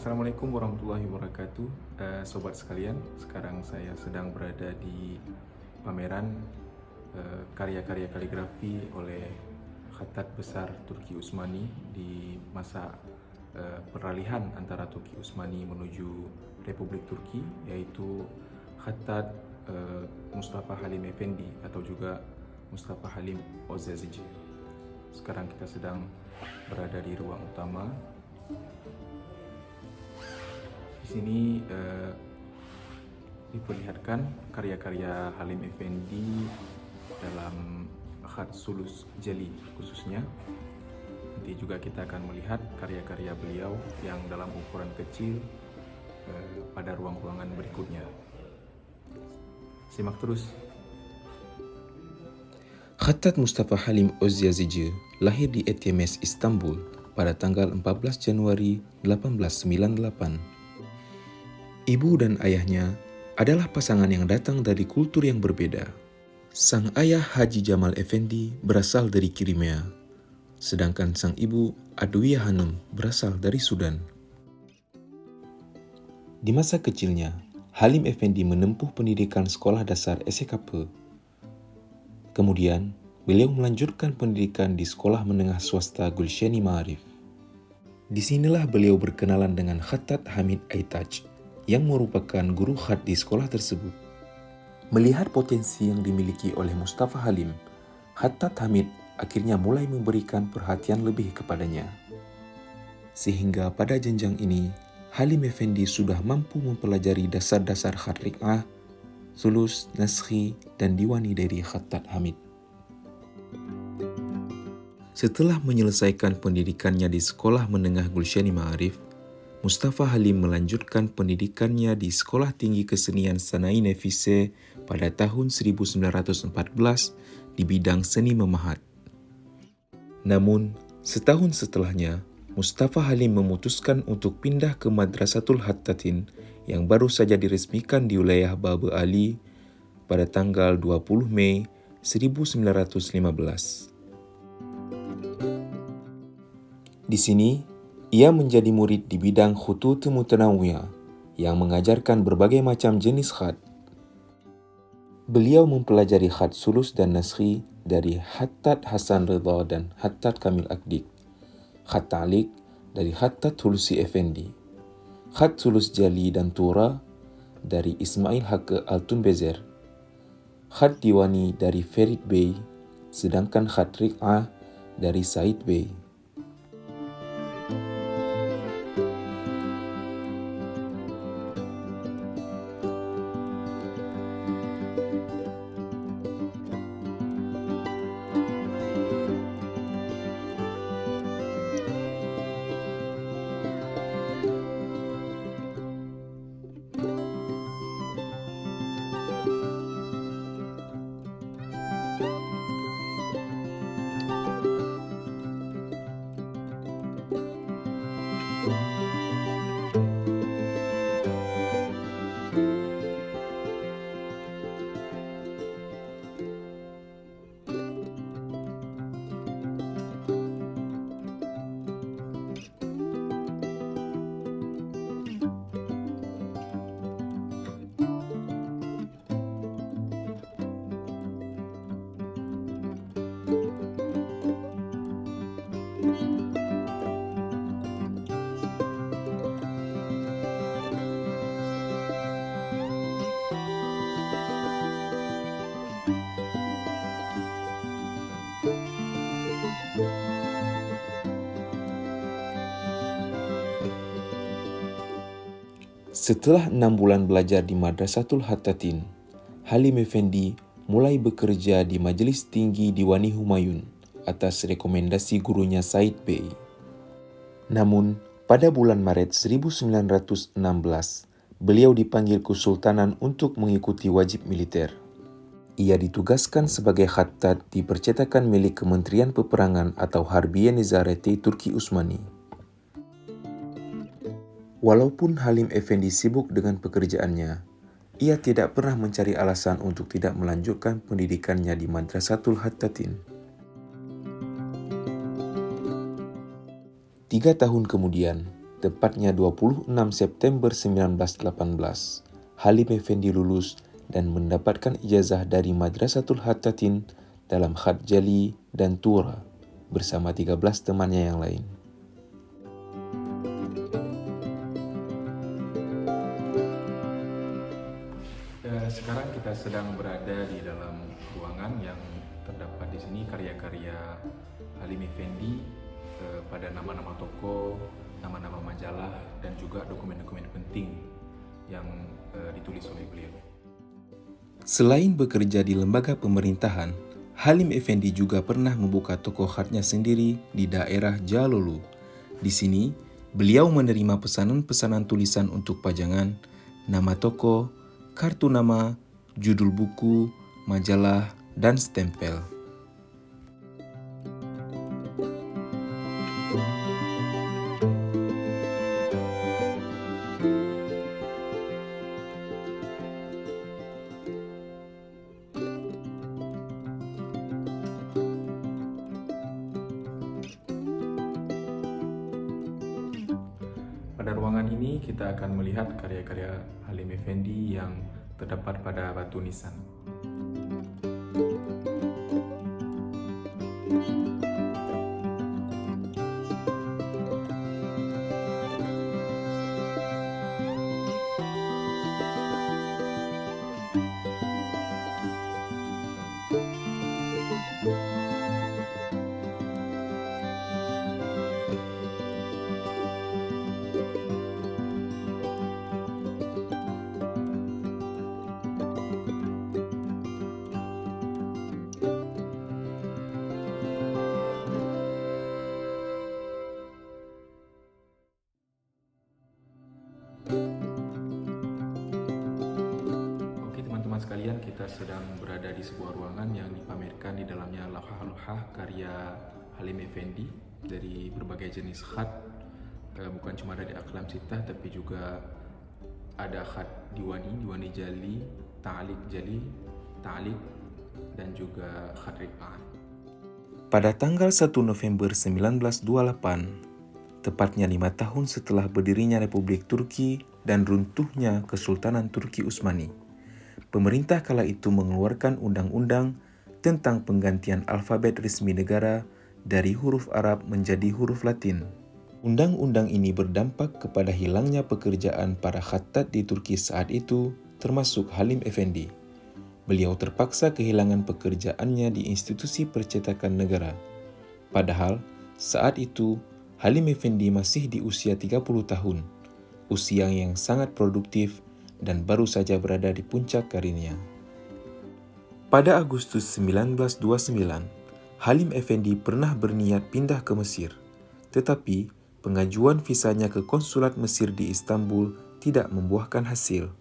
Assalamualaikum warahmatullahi wabarakatuh. Sobat sekalian, sekarang saya sedang berada di pameran karya-karya kaligrafi oleh Khattat Besar Turki Utsmani di masa peralihan antara Turki Utsmani menuju Republik Turki, yaitu Khattat Mustafa Halim Efendi atau juga Mustafa Halim Ozazici. Sekarang kita sedang berada di ruang utama. Di sini diperlihatkan karya-karya Halim Efendi dalam khat sulus jeli khususnya. Nanti juga kita akan melihat karya-karya beliau yang dalam ukuran kecil pada ruang-ruangan berikutnya. Simak terus. Khattat Mustafa Halim Ozazici lahir di Etiemes, Istanbul pada tanggal 14 Januari 1898. Ibu dan ayahnya adalah pasangan yang datang dari kultur yang berbeda. Sang ayah Haji Jamal Efendi berasal dari Crimea, sedangkan sang ibu Adwiyah Hanum berasal dari Sudan. Di masa kecilnya, Halim Efendi menempuh pendidikan sekolah dasar SKP. Kemudian, beliau melanjutkan pendidikan di sekolah menengah swasta Gulsheni Ma'arif. Disinilah beliau berkenalan dengan Khattat Hamid Aytac, yang merupakan guru khat di sekolah tersebut. Melihat potensi yang dimiliki oleh Mustafa Halim, Khattat Hamid akhirnya mulai memberikan perhatian lebih kepadanya. Sehingga pada jenjang ini, Halim Efendi sudah mampu mempelajari dasar-dasar khat riq'ah, sulus, naskhi, dan diwani dari Khattat Hamid. Setelah menyelesaikan pendidikannya di sekolah menengah Gulsheni Ma'arif, Mustafa Halim melanjutkan pendidikannya di Sekolah Tinggi Kesenian Sanai Nefise pada tahun 1914 di bidang seni memahat. Namun, setahun setelahnya, Mustafa Halim memutuskan untuk pindah ke Madrasatul Khattatin yang baru saja diresmikan di wilayah Baba Ali pada tanggal 20 Mei 1915. Di sini, ia menjadi murid di bidang khutut mutanawiyah yang mengajarkan berbagai macam jenis khat. Beliau mempelajari khat sulus dan naskhi dari Khattat Hasan Ridha dan Khattat Kamil Akdik, khat ta'liq dari Khattat Hulusi Effendi, khat sulus jali dan tura dari Ismail Haqqi Altunbezer, khat diwani dari Ferid Bey, sedangkan khat riq'ah dari Said Bey. Setelah 6 bulan belajar di Madrasatul Khattatin, Halim Efendi mulai bekerja di Majelis Tinggi Diwani Humayun atas rekomendasi gurunya Said Bey. Namun, pada bulan Maret 1916, beliau dipanggil Kesultanan untuk mengikuti wajib militer. Ia ditugaskan sebagai khattat di percetakan milik Kementerian Peperangan atau Harbiye Nezareti Turki Utsmani. Walaupun Halim Efendi sibuk dengan pekerjaannya, ia tidak pernah mencari alasan untuk tidak melanjutkan pendidikannya di Madrasatul Khattatin. 3 tahun kemudian, tepatnya 26 September 1918, Halim Effendi lulus dan mendapatkan ijazah dari Madrasatul Hattatin dalam Khat Jali dan Tura bersama 13 temannya yang lain. Sekarang kita sedang berada di dalam ruangan yang terdapat di sini karya-karya Halim Effendi pada nama-nama tokoh, nama-nama majalah, dan juga dokumen-dokumen penting yang ditulis oleh beliau. Selain bekerja di lembaga pemerintahan, Halim Effendi juga pernah membuka toko khatnya sendiri di daerah Jalolu. Di sini, beliau menerima pesanan-pesanan tulisan untuk pajangan, nama toko, kartu nama, judul buku, majalah, dan stempel. Pada ruangan ini kita akan melihat karya-karya Halim Effendi yang terdapat pada batu nisan. Sekalian, kita sedang berada di sebuah ruangan yang dipamerkan di dalamnya lauhah-lauhah karya Halim Effendi dari berbagai jenis khat, bukan cuma dari aklam sitah tapi juga ada khat diwani jali, ta'liq dan juga khat riq'ah. Pada tanggal 1 November 1928, tepatnya 5 tahun setelah berdirinya Republik Turki dan runtuhnya Kesultanan Turki Utsmani, pemerintah kala itu mengeluarkan undang-undang tentang penggantian alfabet resmi negara dari huruf Arab menjadi huruf Latin. Undang-undang ini berdampak kepada hilangnya pekerjaan para khattat di Turki saat itu, termasuk Halim Effendi. Beliau terpaksa kehilangan pekerjaannya di institusi percetakan negara. Padahal, saat itu Halim Effendi masih di usia 30 tahun, usia yang sangat produktif dan baru saja berada di puncak karirnya. Pada Agustus 1929, Halim Effendi pernah berniat pindah ke Mesir, tetapi pengajuan visanya ke konsulat Mesir di Istanbul tidak membuahkan hasil.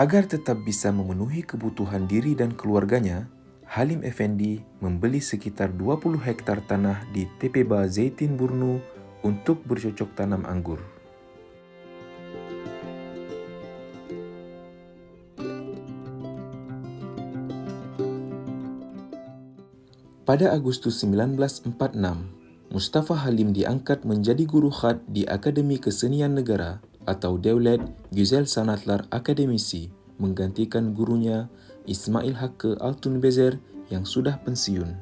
Agar tetap bisa memenuhi kebutuhan diri dan keluarganya, Halim Effendi membeli sekitar 20 hektar tanah di Tepeba Zeytinburnu untuk bercocok tanam anggur. Pada Agustus 1946, Mustafa Halim diangkat menjadi guru khat di Akademi Kesenian Negara atau Devlet Güzel Sanatlar Akademisi, menggantikan gurunya Ismail Hakkı Altunbezer yang sudah pensiun.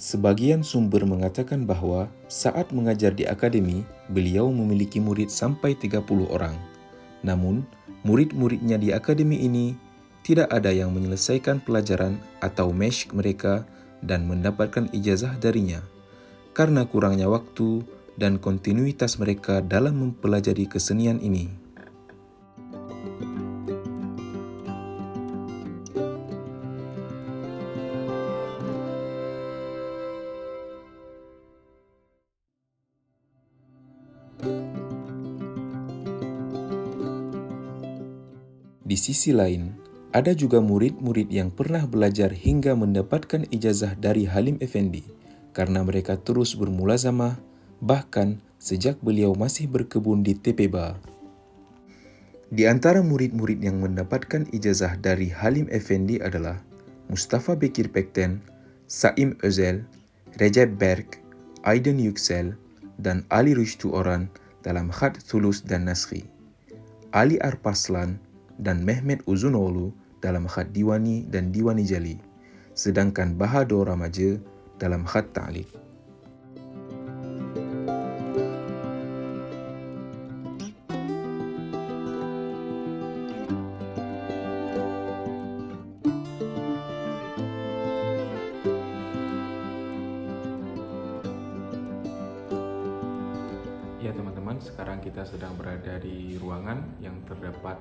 Sebagian sumber mengatakan bahwa saat mengajar di akademi, beliau memiliki murid sampai 30 orang. Namun, murid-muridnya di akademi ini tidak ada yang menyelesaikan pelajaran atau meshq mereka dan mendapatkan ijazah darinya, karena kurangnya waktu dan kontinuitas mereka dalam mempelajari kesenian ini. Di sisi lain, ada juga murid-murid yang pernah belajar hingga mendapatkan ijazah dari Halim Effendi karena mereka terus bermulazamah, bahkan sejak beliau masih berkebun di Tepeba. Di antara murid-murid yang mendapatkan ijazah dari Halim Effendi adalah Mustafa Bekir Pekten, Saim Özel, Recep Berk, Aydın Yüksel, dan Ali Rüştü Oran, dalam khat thulus dan naskhi, Ali Arpaslan dan Mehmet Uzunoglu dalam khat diwani dan diwani jali, sedangkan Bahadur Ramaja dalam khat ta'liq. Ya teman-teman, sekarang kita sedang berada di ruangan yang terdapat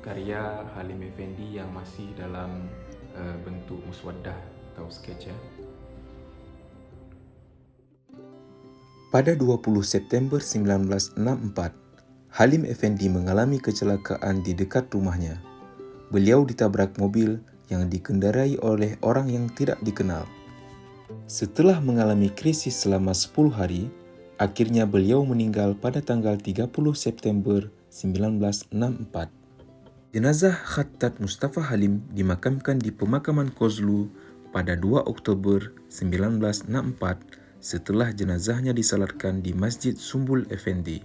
karya Halim Effendi yang masih dalam bentuk muswaddah atau sketch ya. Pada 20 September 1964, Halim Effendi mengalami kecelakaan di dekat rumahnya. Beliau ditabrak mobil yang dikendarai oleh orang yang tidak dikenal. Setelah mengalami krisis selama 10 hari, akhirnya beliau meninggal pada tanggal 30 September 1964. Jenazah Khattat Mustafa Halim dimakamkan di pemakaman Kozlu pada 2 Oktober 1964 setelah jenazahnya disalatkan di Masjid Sumbul Effendi.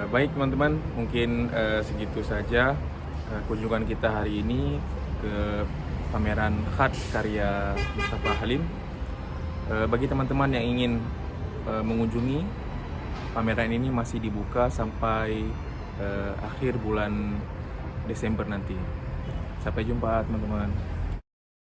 Baik teman-teman, mungkin segitu saja kunjungan kita hari ini ke pameran khat karya Mustafa Halim. Bagi teman-teman yang ingin mengunjungi pameran ini, masih dibuka sampai akhir bulan Desember nanti. Sampai jumpa teman-teman.